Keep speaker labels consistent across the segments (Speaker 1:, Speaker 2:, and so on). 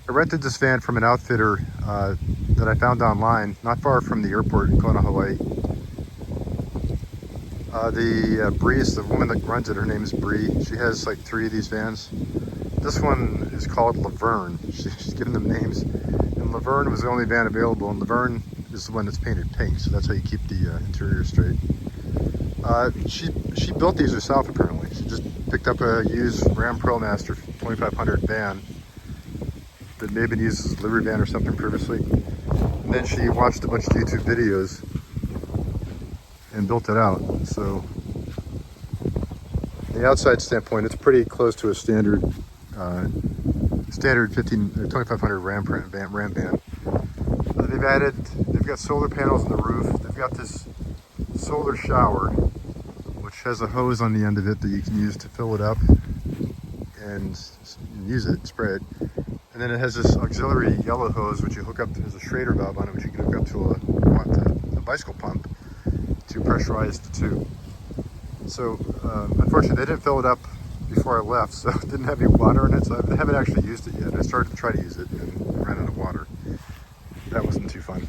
Speaker 1: I rented this van from an outfitter that I found online, not far from the airport in Kona, Hawaii. Bree is the woman that runs it. Her name is Bree. She has like 3 of these vans. This one is called Laverne. She's given them names. And Laverne was the only van available, and Laverne is the one that's painted pink, so that's how you keep the interior straight. She built these herself apparently. She just picked up a used Ram ProMaster 2500 van that may have been used as a delivery van or something previously. And then she watched a bunch of YouTube videos and built it out. So from the outside standpoint, it's pretty close to a standard 2500 Ram van. They've got solar panels on the roof. They've got this solar shower, which has a hose on the end of it that you can use to fill it up and use it, spray it. And then it has this auxiliary yellow hose, which you hook up, there's a Schrader valve on it, which you can hook up to a bicycle pump to pressurize the tube. So unfortunately they didn't fill it up before I left, so it didn't have any water in it, so I haven't actually used it yet. I started to try to use it and ran out of water. That wasn't too fun.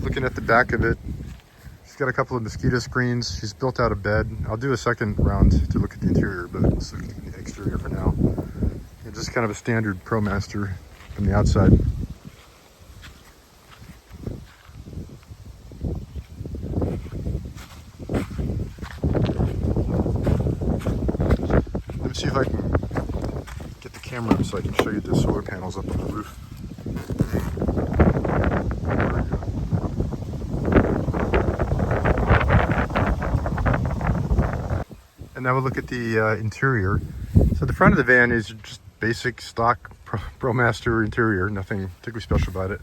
Speaker 1: Looking at the back of it, she's got a couple of mosquito screens. She's built out a bed. I'll do a second round to look at the interior, but let's look at the exterior for now. And just kind of a standard ProMaster from the outside. Let me see if I can get the camera up so I can show you the solar panels up on the roof. And now we'll look at the interior. So the front of the van is just basic stock ProMaster interior, nothing particularly special about it.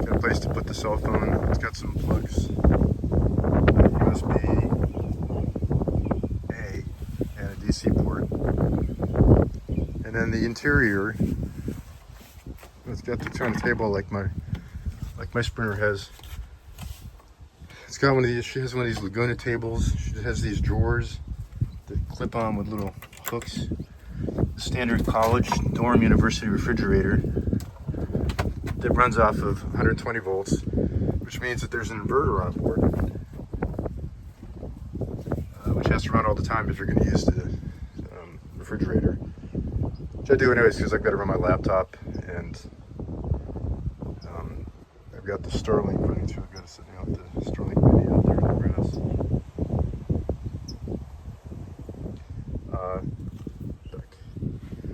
Speaker 1: Got a place to put the cell phone. It's got some plugs, USB-A, and a DC port. And then the interior, it's got the turn table like my Sprinter has. It's got one of these. She has one of these Laguna tables. She has these drawers that clip on with little hooks. Standard college dorm university refrigerator that runs off of 120 volts, which means that there's an inverter on board, which has to run all the time if you're going to use the refrigerator, which I do anyways because I've got to run my laptop, and I've got the Starlink running too. I've got to sit out the Starlink mini out there in the grass.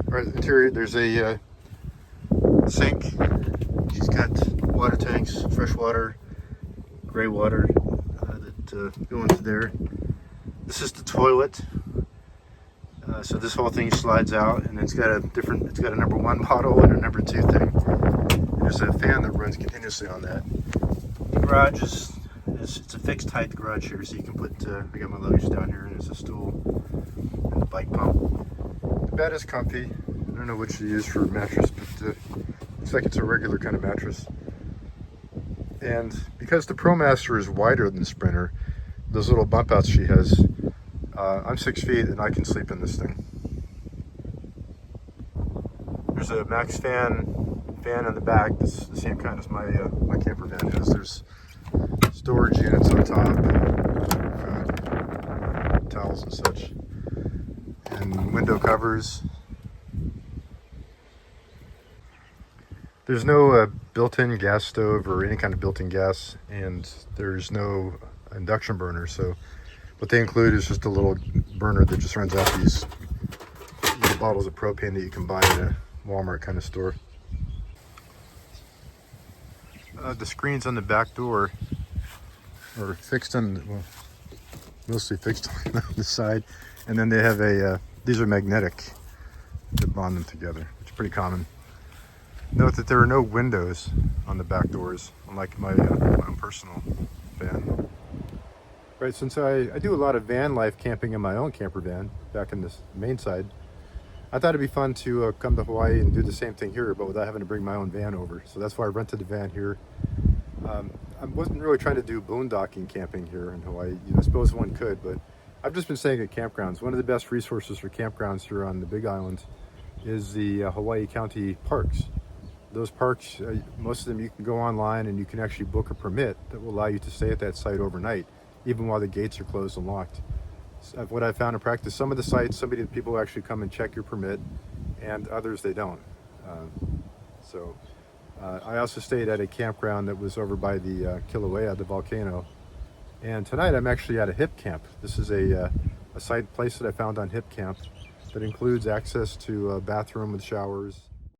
Speaker 1: Alright, interior, there's a sink. She's got water tanks, fresh water, gray water that go into there. This is the toilet. So this whole thing slides out, and it's got a number 1 bottle and a number 2 thing. And there's a fan that runs continuously on that. The garage it's a fixed height garage here, so you can put, I got my luggage down here, and there's a stool and a bike pump. The bed is comfy. I don't know what you use for a mattress, but looks like it's a regular kind of mattress. And because the ProMaster is wider than the Sprinter, those little bump outs she has, I'm 6 feet and I can sleep in this thing. There's a max fan on the back. That's the same kind as my camper van is. There's storage units on top, towels and such, and window covers. There's no built-in gas stove or any kind of built-in gas, and there's no induction burner. So what they include is just a little burner that just runs out these little bottles of propane that you can buy in a Walmart kind of store. The screens on the back door are fixed on, well, mostly fixed on the side, and then they have these are magnetic that bond them together, which is pretty common. Note that there are no windows on the back doors, unlike my own personal van. Right, since I do a lot of van life camping in my own camper van back in this main side, I thought it'd be fun to come to Hawaii and do the same thing here, but without having to bring my own van over. So that's why I rented the van here. I wasn't really trying to do boondocking camping here in Hawaii. I suppose one could, but I've just been staying at campgrounds. One of the best resources for campgrounds here on the Big Island
Speaker 2: is the Hawaii County parks. Those parks, most of them you can go online and you can actually book a permit that will allow you to stay at that site overnight, even while the gates are closed and locked. So what I found in practice, some of the sites, people actually come and check your permit, and others they don't. I also stayed at a campground that was over by the Kilauea, the volcano. And tonight I'm actually at a hip camp. This is a site place that I found on Hip Camp that includes access to a bathroom with showers,